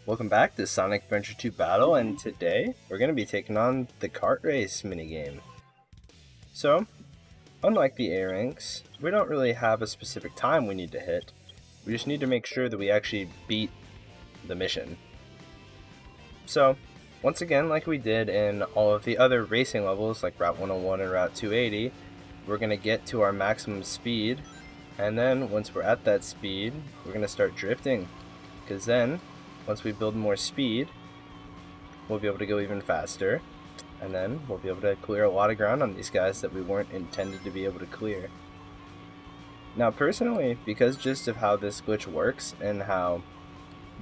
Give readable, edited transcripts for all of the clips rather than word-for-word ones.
Welcome back to Sonic Adventure 2 Battle, and today we're going to be taking on the kart race minigame. So, unlike the A ranks, we don't really have a specific time we need to hit. We just need to make sure that we actually beat the mission. So, once again, like we did in all of the other racing levels, like Route 101 and Route 280, we're going to get to our maximum speed, and then once we're at that speed, we're going to start drifting, because then once we build more speed, we'll be able to go even faster, and then we'll be able to clear a lot of ground on these guys that we weren't intended to be able to clear. Now personally, because just of how this glitch works and how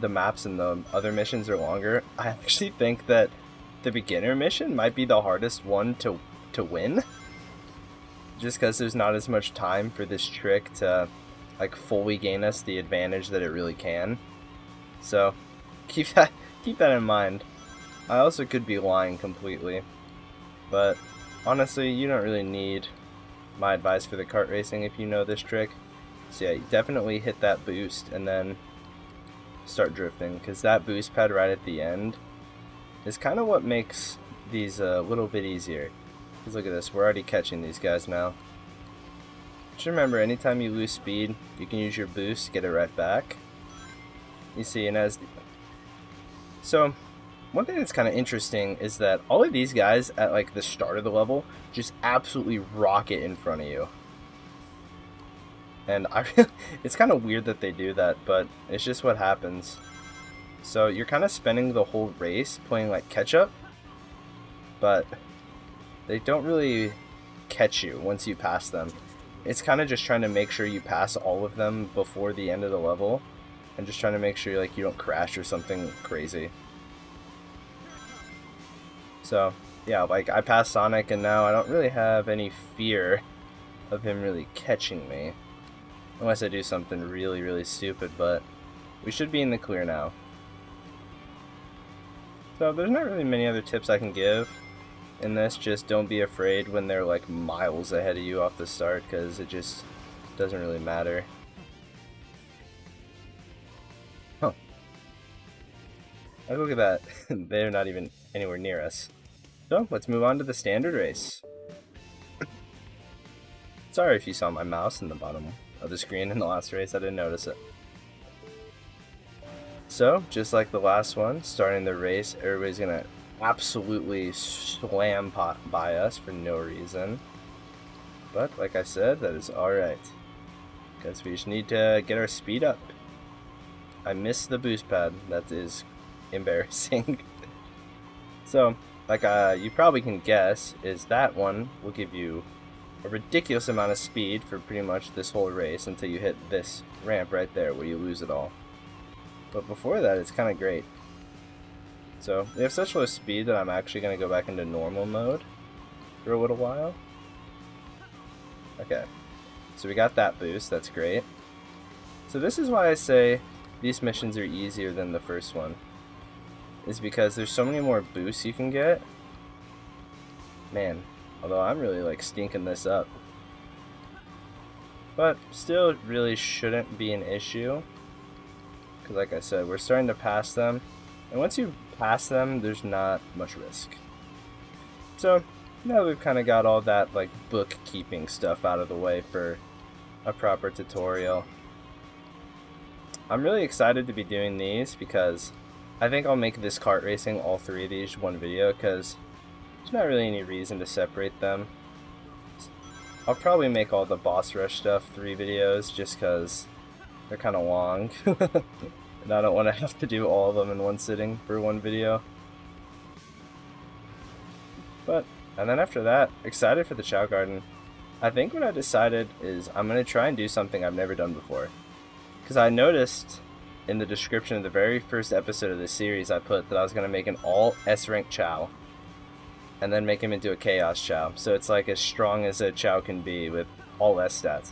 the maps and the other missions are longer, I actually think that the beginner mission might be the hardest one to win. Just because there's not as much time for this trick to like fully gain us the advantage that it really can. So keep that in mind. I also could be lying completely, but honestly, you don't really need my advice for the kart racing if you know this trick. So yeah, you definitely hit that boost and then start drifting, because that boost pad right at the end is kind of what makes these a little bit easier. Because look at this, we're already catching these guys now. Just remember, anytime you lose speed, you can use your boost to get it right back. You see, and so one thing that's kind of interesting is that all of these guys at like the start of the level just absolutely rocket in front of you. And it's kind of weird that they do that, but it's just what happens. So you're kind of spending the whole race playing like catch up, but they don't really catch you once you pass them. It's kind of just trying to make sure you pass all of them before the end of the level, and just trying to make sure like you don't crash or something crazy. So yeah, like I passed Sonic and now I don't really have any fear of him really catching me. Unless I do something really, really stupid, but we should be in the clear now. So there's not really many other tips I can give in this. Just don't be afraid when they're like miles ahead of you off the start, because it just doesn't really matter. Huh. Oh, look at that. They're not even anywhere near us. So let's move on to the standard race. Sorry if you saw my mouse in the bottom of the screen in the last race, I didn't notice it. So, just like the last one, starting the race, everybody's gonna absolutely slam by us for no reason. But, like I said, that is alright, because we just need to get our speed up. I missed the boost pad, that is embarrassing. So, like you probably can guess, is that one will give you a ridiculous amount of speed for pretty much this whole race until you hit this ramp right there where you lose it all. But before that, it's kind of great. So we have such low speed that I'm actually going to go back into normal mode for a little while. Okay, so we got that boost, that's great. So this is why I say these missions are easier than the first one, is because there's so many more boosts you can get. Man, although I'm really like stinking this up. But still, it really shouldn't be an issue, because like I said, we're starting to pass them, and once you pass them, there's not much risk. So now we've kind of got all that like bookkeeping stuff out of the way for a proper tutorial. I'm really excited to be doing these, because I think I'll make this kart racing, all three of these, one video, because there's not really any reason to separate them. I'll probably make all the boss rush stuff 3 videos, just because they're kind of long. And I don't want to have to do all of them in one sitting for one video. And then after that, excited for the Chow Garden. I think what I decided is I'm going to try and do something I've never done before. Because I noticed in the description of the very first episode of this series, I put that I was going to make an all S-rank Chow, and then make him into a Chaos Chow. So it's like as strong as a Chow can be with all S stats.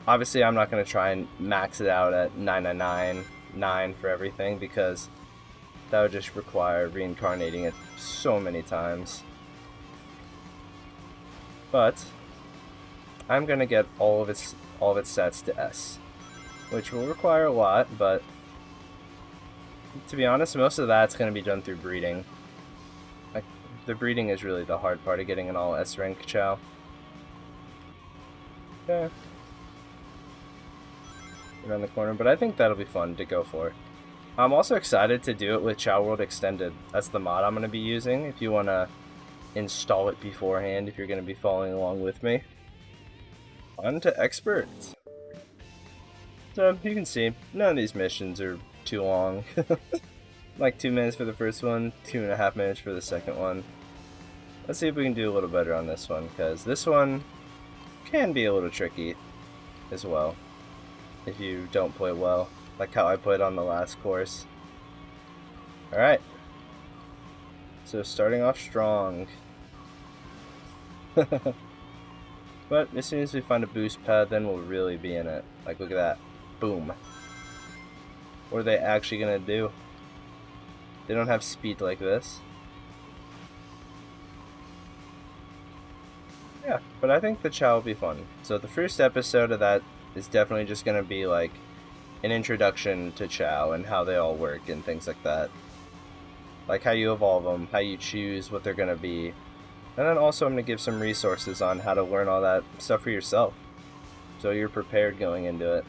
Obviously, I'm not going to try and max it out at 999 for everything, because that would just require reincarnating it so many times. But I'm going to get all of its stats to S, which will require a lot, but to be honest, most of that's going to be done through breeding. Like, the breeding is really the hard part of getting an all S rank Chow. Yeah. Around the corner, but I think that'll be fun to go for. I'm also excited to do it with Chow World Extended. That's the mod I'm going to be using if you want to install it beforehand, if you're going to be following along with me. On to experts. So you can see none of these missions are too long. Like 2 minutes for the first one, 2.5 minutes for the second one. Let's see if we can do a little better on this one, because this one can be a little tricky as well if you don't play well, like how I played on the last course. Alright, so starting off strong. But as soon as we find a boost pad, then we'll really be in it. Like, look at that. Boom. What are they actually gonna do? They don't have speed like this. Yeah, but I think the Chow will be fun. So the first episode of that is definitely just gonna be like an introduction to Chow and how they all work and things like that. Like how you evolve them, how you choose what they're gonna be. And then also I'm gonna give some resources on how to learn all that stuff for yourself, so you're prepared going into it.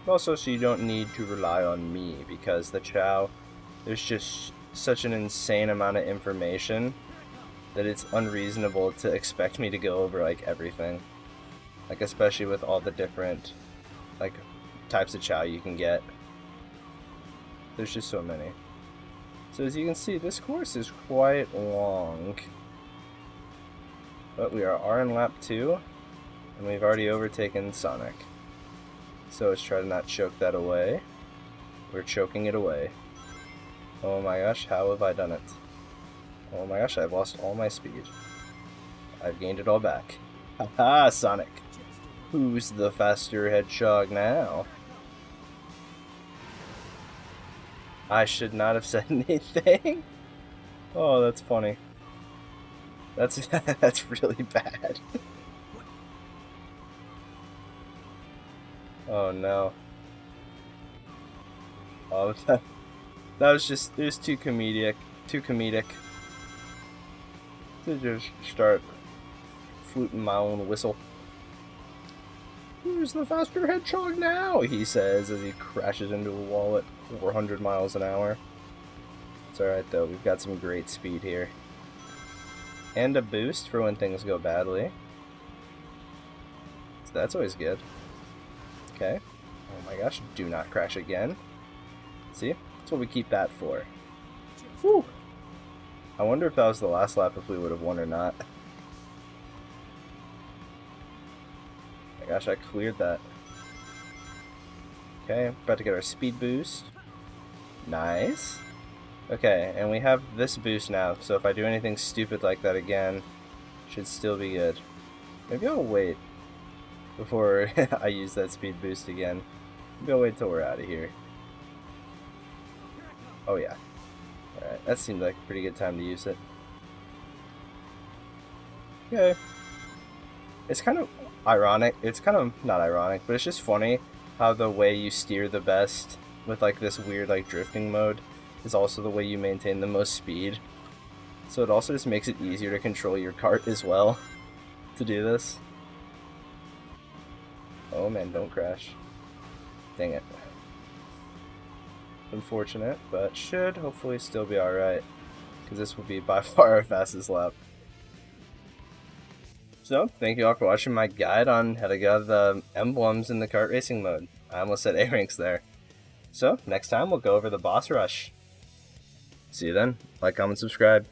Also, so you don't need to rely on me, because the Chow, there's just such an insane amount of information that it's unreasonable to expect me to go over like everything. Like, especially with all the different like types of Chow you can get. There's just so many. So as you can see, this course is quite long. But we are in lap 2, and we've already overtaken Sonic. So let's try to not choke that away. We're choking it away. Oh my gosh, how have I done it? Oh my gosh, I've lost all my speed. I've gained it all back. Haha, Sonic! Who's the faster hedgehog now? I should not have said anything. Oh, that's funny. That's that's really bad. Oh no. Oh, that was just, it was too comedic to just start fluting my own whistle. Who's the faster hedgehog now? He says as he crashes into a wall at 400 miles an hour. It's alright though, we've got some great speed here. And a boost for when things go badly. So that's always good. Okay. Oh my gosh, do not crash again. See? That's what we keep that for. Whew! I wonder if that was the last lap, if we would have won or not. Oh my gosh, I cleared that. Okay, about to get our speed boost. Nice. Okay, and we have this boost now, so if I do anything stupid like that again, should still be good. Maybe I'll wait before I use that speed boost again. Maybe I'll wait till we're out of here. Oh yeah. Alright, that seemed like a pretty good time to use it. Okay. It's kind of ironic. It's kind of not ironic, but it's just funny how the way you steer the best with like this weird like drifting mode is also the way you maintain the most speed. So it also just makes it easier to control your kart as well to do this. Oh man, don't crash. Dang it. Unfortunate, but should hopefully still be alright, because this will be by far our fastest lap. So, thank you all for watching my guide on how to get the emblems in the kart racing mode. I almost said A-ranks there. So, next time we'll go over the boss rush. See you then. Like, comment, subscribe.